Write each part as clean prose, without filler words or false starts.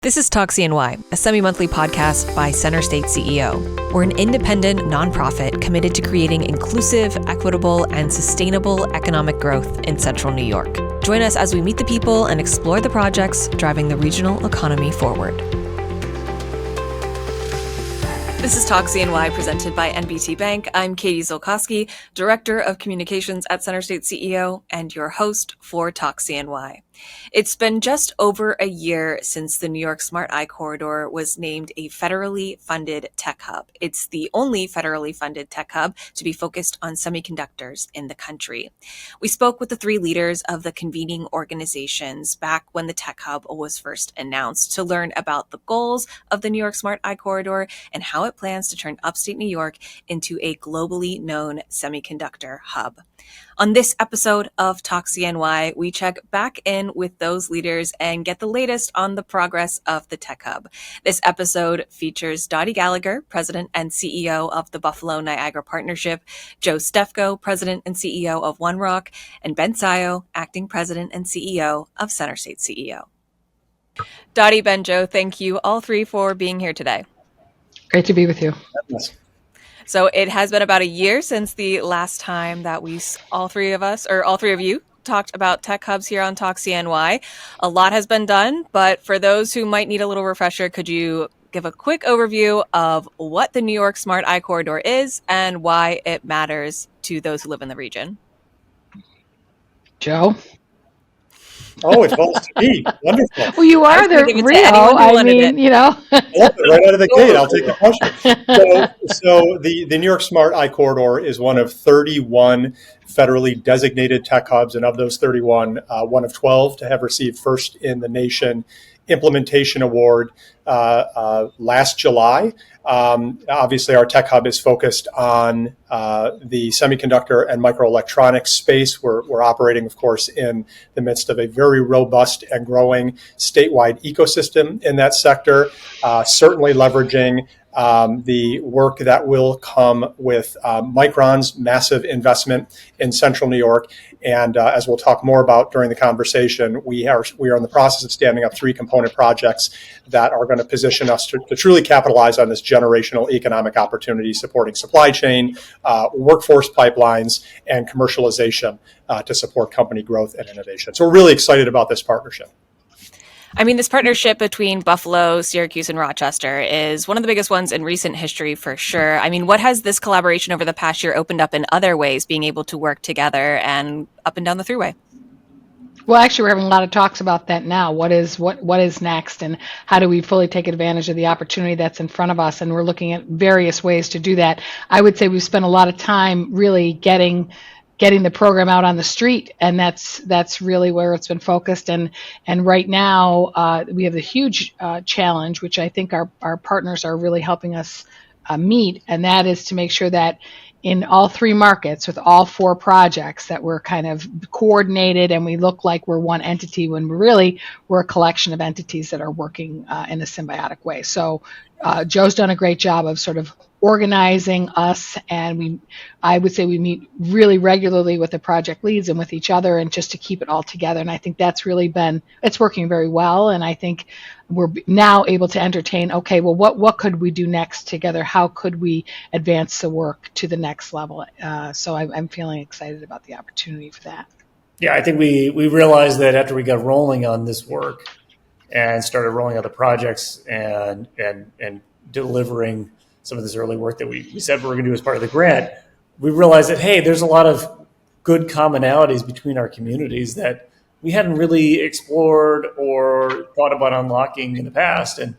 This is Talk CNY, a semi-monthly podcast by CenterState CEO. We're an independent nonprofit committed to creating inclusive, equitable, and sustainable economic growth in Central New York. Join us as we meet the people and explore the projects driving the regional economy forward. This is Talk CNY presented by NBT Bank. I'm Katie Zolkowski, Director of Communications at CenterState CEO and your host for Talk CNY. It's been just over a year since the New York Smart Eye Corridor was named a federally funded tech hub. It's the only federally funded tech hub to be focused on semiconductors in the country. We spoke with the three leaders of the convening organizations back when the tech hub was first announced to learn about the goals of the New York Smart Eye Corridor and how it plans to turn upstate New York into a globally known semiconductor hub. On this episode of Talk CNY, we check back in with those leaders and get the latest on the progress of the Tech Hub. This episode features Dottie Gallagher, President and CEO of the Buffalo Niagara Partnership, Joe Stefko, President and CEO of OneROC, and Ben Sio, Acting President and CEO of CenterState CEO. Dottie, Ben, Joe, thank you all three for being here today. Great to be with you. So it has been about a year since the last time that all three of you talked about tech hubs here on Talk CNY. A lot has been done, but for those who might need a little refresher, could you give a quick overview of what the New York Smart Eye Corridor is and why it matters to those who live in the region? Joe? Oh, it falls to me. Wonderful. Well, you are the Rio. I mean, you know. Right out of the gate, I'll take the question. So the New York Smart Eye Corridor is one of 31 federally designated tech hubs, and of those 31, one of 12 to have received first in the nation implementation award last July. Obviously, our tech hub is focused on the semiconductor and microelectronics space. We're operating, of course, in the midst of a very robust and growing statewide ecosystem in that sector, certainly leveraging the work that will come with Micron's massive investment in Central New York. And as we'll talk more about during the conversation, we are in the process of standing up 3 component projects that are going to position us to truly capitalize on this generational economic opportunity, supporting supply chain, workforce pipelines, and commercialization to support company growth and innovation. So we're really excited about this partnership. I mean, this partnership between Buffalo, Syracuse, and Rochester is one of the biggest ones in recent history for sure. I mean, what has this collaboration over the past year opened up in other ways, being able to work together and up and down the thruway? Well, actually, we're having a lot of talks about that now. What is next, and how do we fully take advantage of the opportunity that's in front of us? And we're looking at various ways to do that. I would say we've spent a lot of time really getting the program out on the street, and that's really where it's been focused. And right now we have a huge challenge, which I think our partners are really helping us meet, and that is to make sure that in all 3 markets with all 4 projects that we're kind of coordinated and we look like we're one entity when we're a collection of entities that are working in a symbiotic way. So Joe's done a great job of sort of organizing us, and I would say we meet really regularly with the project leads and with each other, and just to keep it all together. And I think that's really it's working very well. And I think we're now able to entertain, okay, well, what could we do next together? How could we advance the work to the next level? So I'm feeling excited about the opportunity for that. Yeah, I think we realized that after we got rolling on this work and started rolling out the projects and delivering some of this early work that we said we were going to do as part of the grant, we realized that, hey, there's a lot of good commonalities between our communities that we hadn't really explored or thought about unlocking in the past. And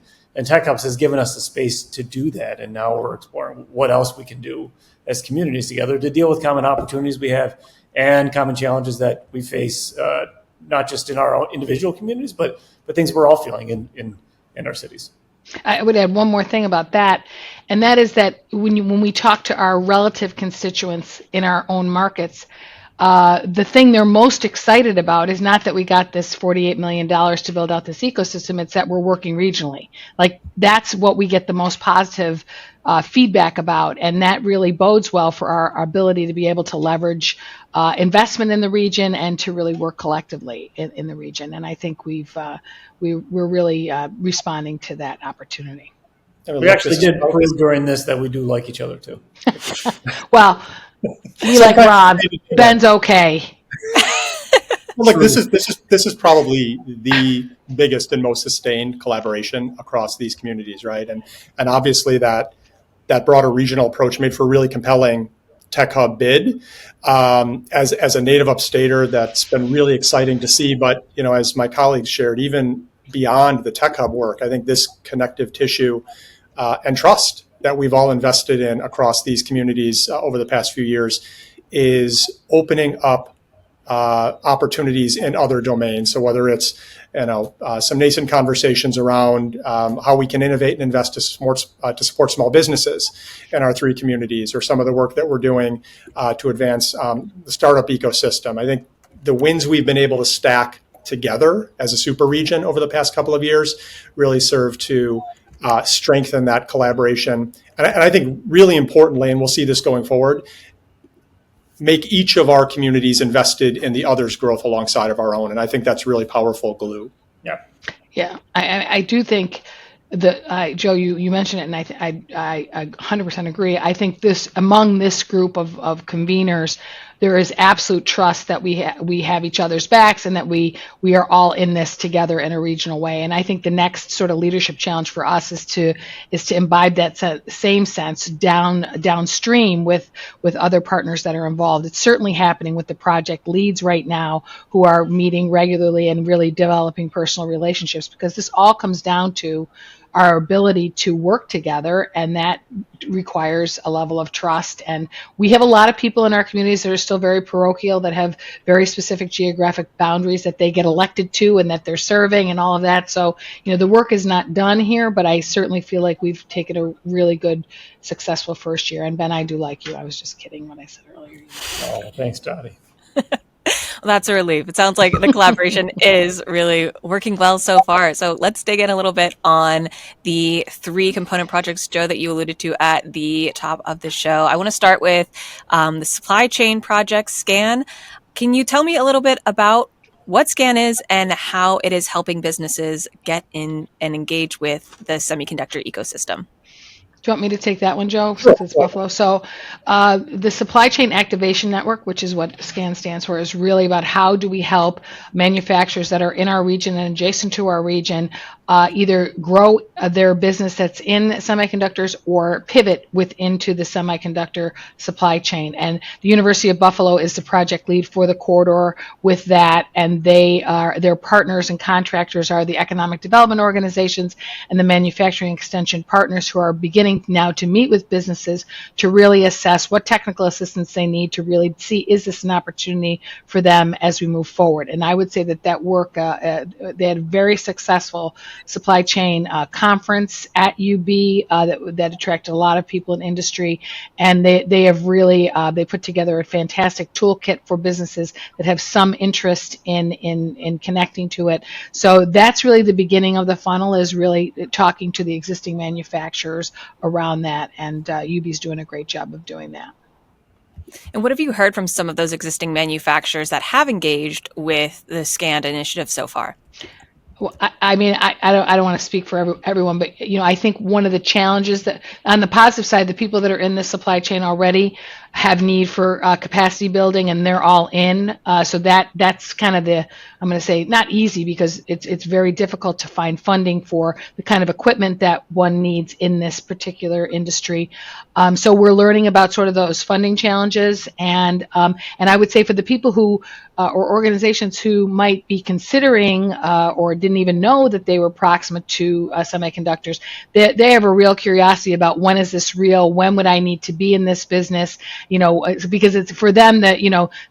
Tech Hubs has given us the space to do that. And now we're exploring what else we can do as communities together to deal with common opportunities we have and common challenges that we face, not just in our own individual communities, but things we're all feeling in our cities. I would add one more thing about that, and that is that when we talk to our relative constituents in our own markets, the thing they're most excited about is not that we got this $48 million to build out this ecosystem, it's that we're working regionally. Like, that's what we get the most positive feedback about, and that really bodes well for our ability to be able to leverage investment in the region and to really work collectively in the region. And I think we're really responding to that opportunity. We actually did prove during this that we do like each other too. Well, we like Rob. Ben's okay. Well, look, this is probably the biggest and most sustained collaboration across these communities, right? And obviously that broader regional approach made for a really compelling tech hub bid. As a native upstater, that's been really exciting to see. But as my colleagues shared, even beyond the tech hub work, I think this connective tissue and trust that we've all invested in across these communities over the past few years is opening up opportunities in other domains. So whether it's some nascent conversations around how we can innovate and invest to support small businesses in our three communities, or some of the work that we're doing to advance the startup ecosystem. I think the wins we've been able to stack together as a super region over the past couple of years really serve to strengthen that collaboration. And I think really importantly, and we'll see this going forward, make each of our communities invested in the other's growth alongside of our own. And I think that's really powerful glue. Yeah, I do think that, Joe, you mentioned it, and I 100% agree. I think among this group of conveners, there is absolute trust that we have each other's backs, and that we are all in this together in a regional way. And I think the next sort of leadership challenge for us is to imbibe that same sense downstream with other partners that are involved. It's certainly happening with the project leads right now, who are meeting regularly and really developing personal relationships, because this all comes down to our ability to work together, and that requires a level of trust. And we have a lot of people in our communities that are still very parochial, that have very specific geographic boundaries that they get elected to and that they're serving and all of that. So, the work is not done here, but I certainly feel like we've taken a really good, successful first year. And Ben, I do like you. I was just kidding when I said earlier. Oh, thanks, Dottie. Well, that's a relief. It sounds like the collaboration is really working well so far. So let's dig in a little bit on the three component projects, Joe, that you alluded to at the top of the show. I want to start with the supply chain project, SCAN. Can you tell me a little bit about what SCAN is and how it is helping businesses get in and engage with the semiconductor ecosystem? Do you want me to take that one, Joe, since it's Buffalo? So the Supply Chain Activation Network, which is what SCAN stands for, is really about how do we help manufacturers that are in our region and adjacent to our region either grow their business that's in semiconductors or pivot into the semiconductor supply chain. And the University of Buffalo is the project lead for the corridor with that, and their partners and contractors are the economic development organizations and the manufacturing extension partners, who are beginning now to meet with businesses to really assess what technical assistance they need to really see, is this an opportunity for them as we move forward. And I would say that work, they had a very successful supply chain conference at UB that attracted a lot of people in industry, and they have really they put together a fantastic toolkit for businesses that have some interest in connecting to it. So that's really the beginning of the funnel, is really talking to the existing manufacturers around that, and UB's doing a great job of doing that. And what have you heard from some of those existing manufacturers that have engaged with the SCAN initiative so far? Well, I mean, I don't want to speak for everyone, but I think one of the challenges that, on the positive side, the people that are in the supply chain already have need for capacity building, and they're all in. So that's kind of I'm going to say, not easy, because it's very difficult to find funding for the kind of equipment that one needs in this particular industry. So we're learning about sort of those funding challenges, and I would say for the people who or organizations who might be considering or didn't even know that they were proximate to semiconductors, they have a real curiosity about, when is this real? When would I need to be in this business? Because it's for them that,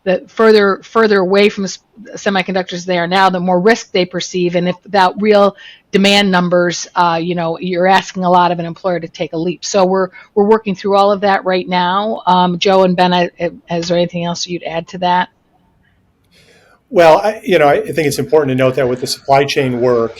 the further away from semiconductors they are now, the more risk they perceive. And if without real demand numbers, you're asking a lot of an employer to take a leap. So we're working through all of that right now. Joe and Ben, is there anything else you'd add to that? Well, I think it's important to note that with the supply chain work,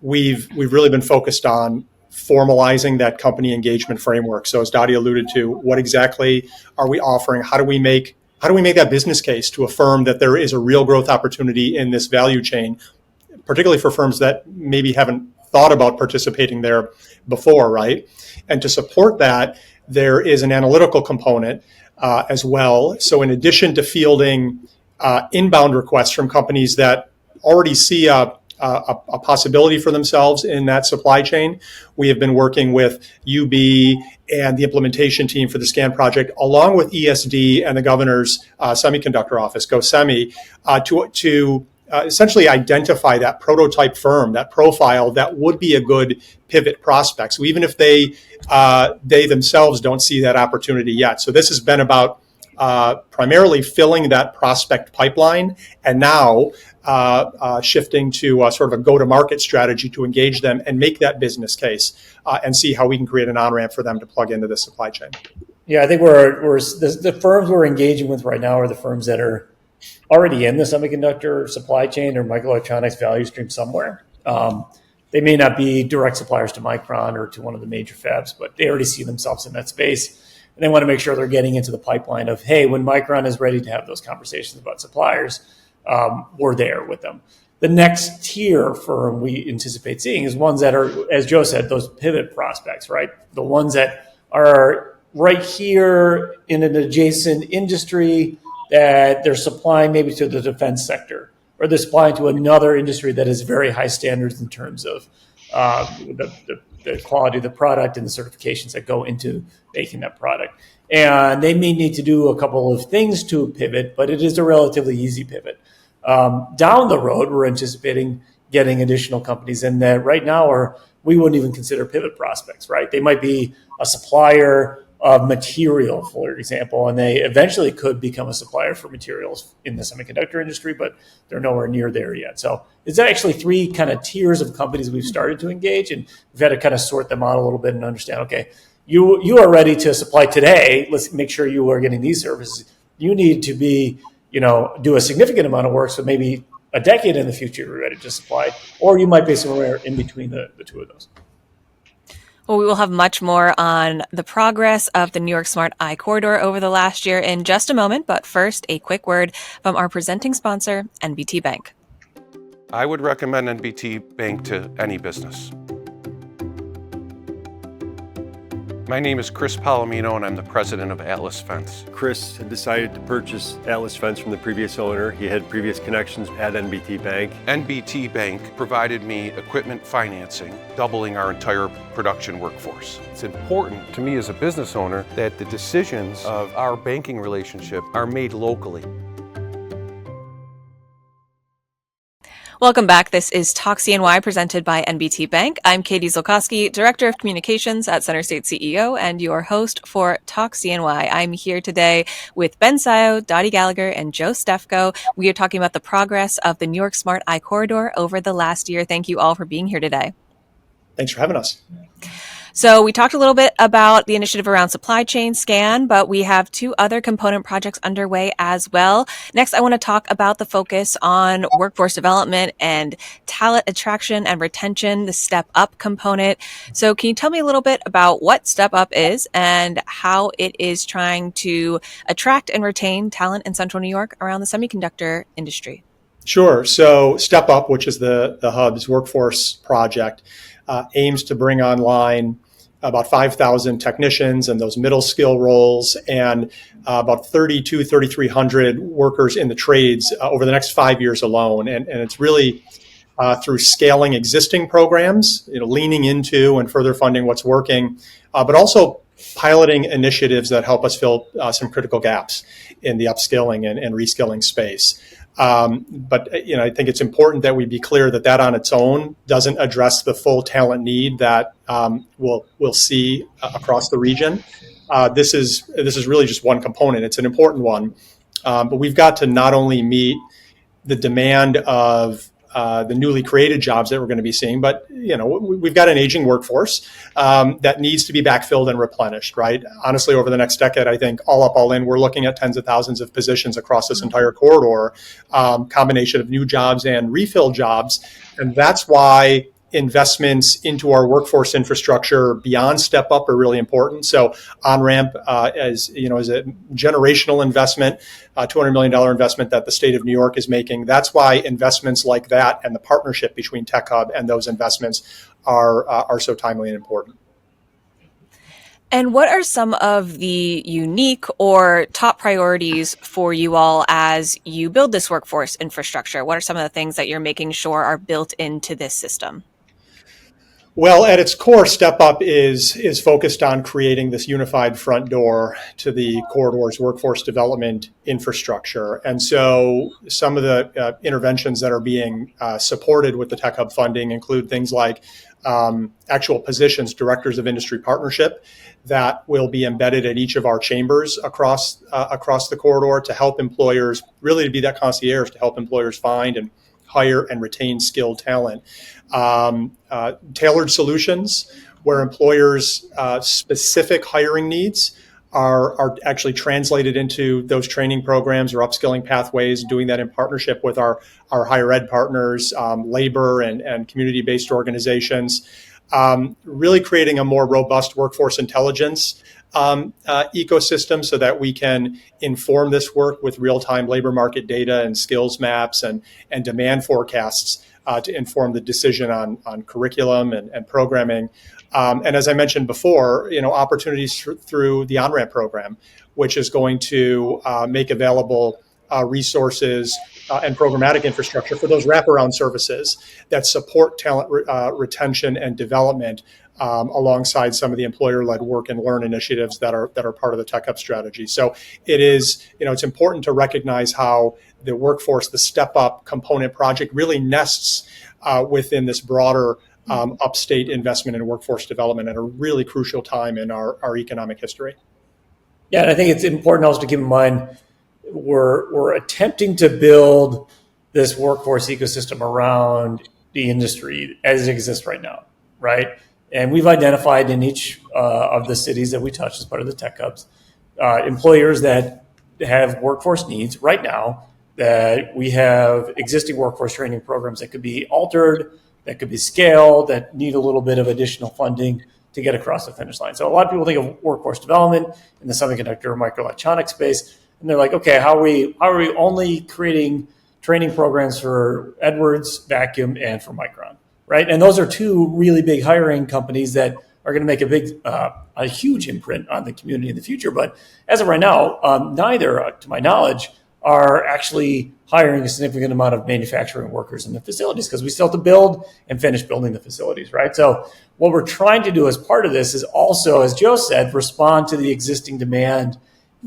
we've really been focused on formalizing that company engagement framework. So as Dottie alluded to, what exactly are we offering? How do we make that business case to affirm that there is a real growth opportunity in this value chain, particularly for firms that maybe haven't thought about participating there before, right? And to support that, there is an analytical component as well. So in addition to fielding inbound requests from companies that already see a possibility for themselves in that supply chain, we have been working with UB and the implementation team for the SCAN project, along with ESD and the governor's semiconductor office, GoSemi, to essentially identify that prototype firm, that profile that would be a good pivot prospect. So even if they themselves don't see that opportunity yet. So this has been about primarily filling that prospect pipeline, and now shifting to sort of a go-to-market strategy to engage them and make that business case and see how we can create an on-ramp for them to plug into the supply chain. Yeah, I think the firms we're engaging with right now are the firms that are already in the semiconductor supply chain or microelectronics value stream somewhere. They may not be direct suppliers to Micron or to one of the major fabs, but they already see themselves in that space. And they want to make sure they're getting into the pipeline of, hey, when Micron is ready to have those conversations about suppliers, we're there with them. The next tier firm we anticipate seeing is ones that are, as Joe said, those pivot prospects, right? The ones that are right here in an adjacent industry that they're supplying maybe to the defense sector, or they're supplying to another industry that has very high standards in terms of the quality of the product and the certifications that go into making that product. And they may need to do a couple of things to pivot, but it is a relatively easy pivot. Down the road, we're anticipating getting additional companies in that right now we wouldn't even consider pivot prospects, right? They might be a supplier of material, for example, and they eventually could become a supplier for materials in the semiconductor industry, but they're nowhere near there yet. So it's actually three kind of tiers of companies we've started to engage, and we've had to kind of sort them out a little bit and understand, okay, you are ready to supply today. Let's make sure you are getting these services. You need to be, do a significant amount of work, so maybe a decade in the future you're ready to supply, or you might be somewhere in between the two of those. Well, we will have much more on the progress of the New York Smart Eye Corridor over the last year in just a moment. But first, a quick word from our presenting sponsor, NBT Bank. I would recommend NBT Bank to any business. My name is Chris Palomino, and I'm the president of Atlas Fence. Chris had decided to purchase Atlas Fence from the previous owner. He had previous connections at NBT Bank. NBT Bank provided me equipment financing, doubling our entire production workforce. It's important to me as a business owner that the decisions of our banking relationship are made locally. Welcome back. This is Talk CNY presented by NBT Bank. I'm Katie Zolkowski, Director of Communications at CenterState CEO and your host for Talk CNY. I'm here today with Ben Sio, Dottie Gallagher, and Joe Stefko. We are talking about the progress of the New York Smart Eye Corridor over the last year. Thank you all for being here today. Thanks for having us. So we talked a little bit about the initiative around supply chain SCAN, but we have two other component projects underway as well. Next, I want to talk about the focus on workforce development and talent attraction and retention, the Step Up component. So can you tell me a little bit about what Step Up is and how it is trying to attract and retain talent in Central New York around the semiconductor industry? Sure. So Step Up, which is the Hub's workforce project, aims to bring online about 5,000 technicians and those middle skill roles and about 3,300 workers in the trades over the next 5 years alone. And it's really through scaling existing programs, leaning into and further funding what's working, but also piloting initiatives that help us fill some critical gaps in the upskilling and reskilling space. But I think it's important that we be clear that on its own doesn't address the full talent need that we'll see across the region. This is really just one component. It's an important one, but we've got to not only meet the demand of the newly created jobs that we're going to be seeing. But we've got an aging workforce that needs to be backfilled and replenished. Right. Honestly, over the next decade, I think all up, all in, we're looking at tens of thousands of positions across this entire corridor, combination of new jobs and refill jobs, and that's why investments into our workforce infrastructure beyond step up are really important. So on-ramp is a generational investment, $200 million investment that the state of New York is making. That's why investments like that and the partnership between Tech Hub and those investments are so timely and important. And what are some of the unique or top priorities for you all as you build this workforce infrastructure? What are some of the things that you're making sure are built into this system? Well, at its core, Step Up is focused on creating this unified front door to the corridor's workforce development infrastructure. And so some of the interventions that are being supported with the Tech Hub funding include things like actual positions, directors of industry partnership, that will be embedded at each of our chambers across the corridor to help employers, really to be that concierge, to help employers find and hire and retain skilled talent. Tailored solutions where employers' specific hiring needs are actually translated into those training programs or upskilling pathways, doing that in partnership with our higher ed partners, labor and community-based organizations, really creating a more robust workforce intelligence ecosystem so that we can inform this work with real-time labor market data and skills maps and demand forecasts to inform the decision on curriculum and programming. And as I mentioned before, opportunities through the on-ramp program, which is going to make available resources and programmatic infrastructure for those wraparound services that support talent retention and development alongside some of the employer-led work and learn initiatives that are part of the Tech Hub strategy. So it is, it's important to recognize how the workforce, the Step Up component project really nests within this broader upstate investment in workforce development at a really crucial time in our economic history. Yeah, and I think it's important also to keep in mind we're attempting to build this workforce ecosystem around the industry as it exists right now, right? And we've identified in each of the cities that we touch as part of the Tech Hubs, employers that have workforce needs right now, that we have existing workforce training programs that could be altered, that could be scaled, that need a little bit of additional funding to get across the finish line. So a lot of people think of workforce development in the semiconductor microelectronics space, and they're like, okay, how are we only creating training programs for Edwards, Vacuum, and for Micron, right? And those are two really big hiring companies that are going to make a huge imprint on the community in the future. But as of right now, neither, to my knowledge, are actually hiring a significant amount of manufacturing workers in the facilities because we still have to build and finish building the facilities, right? So what we're trying to do as part of this is also, as Joe said, respond to the existing demand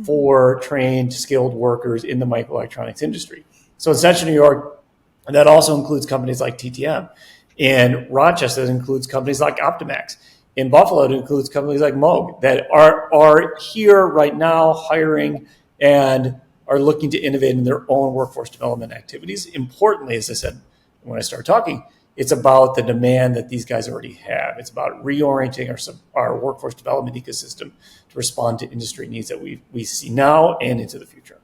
for trained, skilled workers in the microelectronics industry. So in Central New York, that also includes companies like TTM. In Rochester, it includes companies like Optimax. In Buffalo, it includes companies like Moog that are here right now hiring and are looking to innovate in their own workforce development activities. Importantly, as I said when I started talking, it's about the demand that these guys already have. It's about reorienting our workforce development ecosystem to respond to industry needs that we see now and into the future.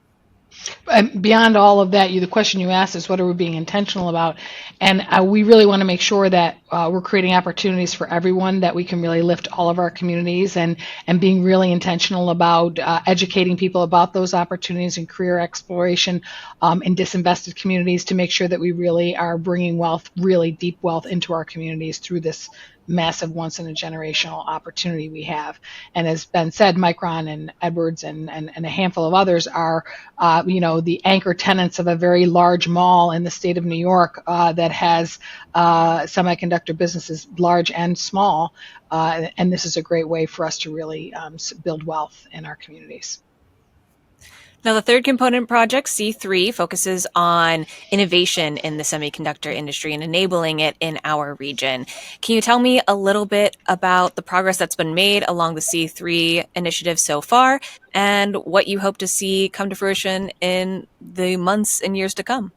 And beyond all of that, the question you asked is what are we being intentional about? And we really want to make sure that we're creating opportunities for everyone, that we can really lift all of our communities and being really intentional about educating people about those opportunities and career exploration in disinvested communities to make sure that we really are bringing wealth, really deep wealth into our communities through this massive once-in-a-generational opportunity we have. And as Ben said, Micron and Edwards and a handful of others are, the anchor tenants of a very large mall in the state of New York that has semiconductor businesses, large and small. And this is a great way for us to really build wealth in our communities. Now, the third component project, C3, focuses on innovation in the semiconductor industry and enabling it in our region. Can you tell me a little bit about the progress that's been made along the C3 initiative so far and what you hope to see come to fruition in the months and years to come?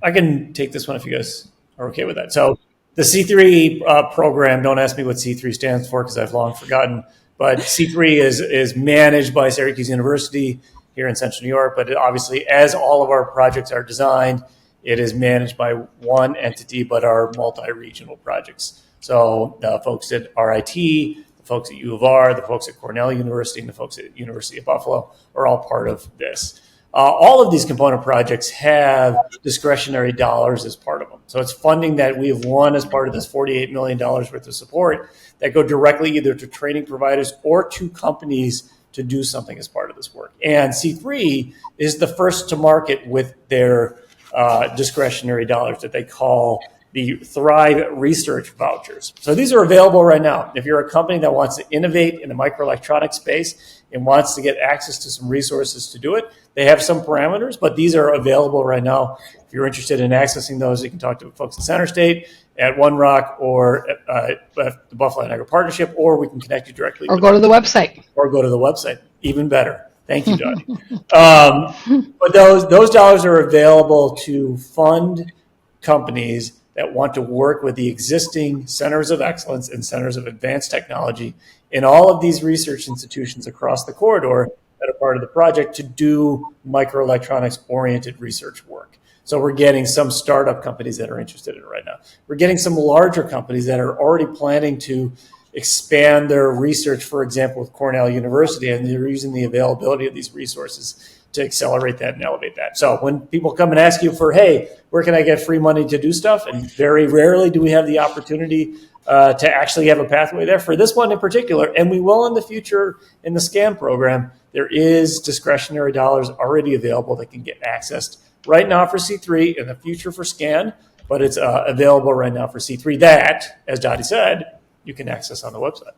I can take this one if you guys are okay with that. So the C3 program, don't ask me what C3 stands for because I've long forgotten, but C3 is managed by Syracuse University here in Central New York. But obviously, as all of our projects are designed, it is managed by one entity, but are multi-regional projects. So the folks at RIT, the folks at U of R, the folks at Cornell University, and the folks at University of Buffalo are all part of this. All of these component projects have discretionary dollars as part of them. So it's funding that we have won as part of this $48 million worth of support that go directly either to training providers or to companies to do something as part of this work. And C3 is the first to market with their discretionary dollars that they call the Thrive Research Vouchers. So these are available right now. If you're a company that wants to innovate in the microelectronics space and wants to get access to some resources to do it, they have some parameters, but these are available right now. If you're interested in accessing those, you can talk to folks at CenterState, at OneROC, or at the Buffalo Niagara Partnership, or we can connect you directly. Or go to the website. Or go to the website. Even better. Thank you, Dottie. But those dollars are available to fund companies that want to work with the existing centers of excellence and centers of advanced technology in all of these research institutions across the corridor that are part of the project to do microelectronics-oriented research work. So we're getting some startup companies that are interested in it right now. We're getting some larger companies that are already planning to expand their research, for example, with Cornell University, and they're using the availability of these resources to accelerate that and elevate that. So when people come and ask you for, hey, where can I get free money to do stuff? And very rarely do we have the opportunity to actually have a pathway there. For this one in particular, and we will in the future in the SCAN program, there is discretionary dollars already available that can get accessed right now for C3, in the future for SCAN, but it's available right now for C3 that, as Dottie said, you can access on the website.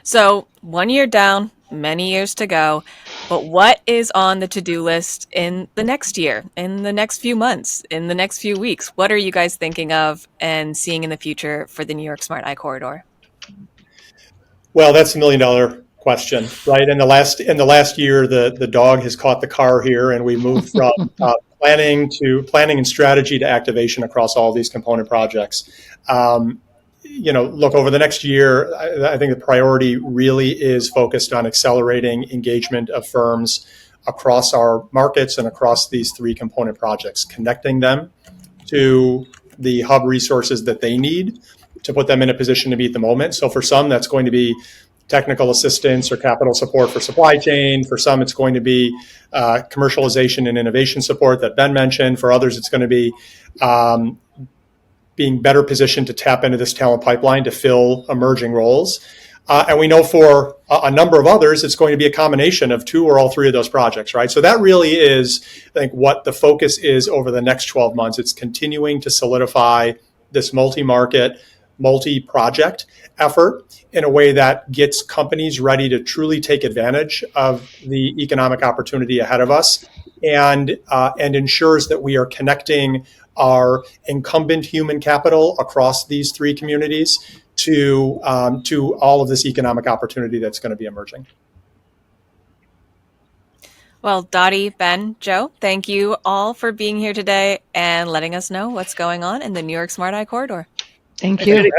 So 1 year down, many years to go. But what is on the to-do list in the next year, in the next few months, in the next few weeks? What are you guys thinking of and seeing in the future for the New York Smart Eye Corridor? Well, that's $1 million question, right? In the last year, the dog has caught the car here, and we moved from planning and strategy to activation across all these component projects. Look, over the next year, I think the priority really is focused on accelerating engagement of firms across our markets and across these three component projects, connecting them to the hub resources that they need to put them in a position to meet the moment. So for some, that's going to be technical assistance or capital support for supply chain. For some, it's going to be commercialization and innovation support that Ben mentioned. For others, it's going to be being better positioned to tap into this talent pipeline to fill emerging roles. And we know for a number of others, it's going to be a combination of two or all three of those projects, right? So that really is, I think, what the focus is over the next 12 months. It's continuing to solidify this multi-market, multi-project effort in a way that gets companies ready to truly take advantage of the economic opportunity ahead of us and ensures that we are connecting our incumbent human capital across these three communities to all of this economic opportunity that's going to be emerging. Well, Dottie, Ben, Joe, thank you all for being here today and letting us know what's going on in the New York Smart Eye Corridor. Thank you.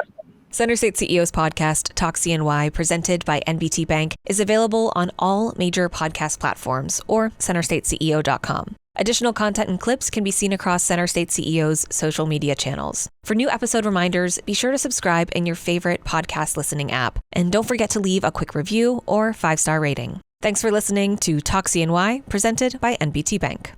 CenterState CEO's podcast, Talk CNY, presented by NBT Bank, is available on all major podcast platforms or centerstateceo.com. Additional content and clips can be seen across CenterState CEO's social media channels. For new episode reminders, be sure to subscribe in your favorite podcast listening app. And don't forget to leave a quick review or 5-star rating. Thanks for listening to Talk CNY, presented by NBT Bank.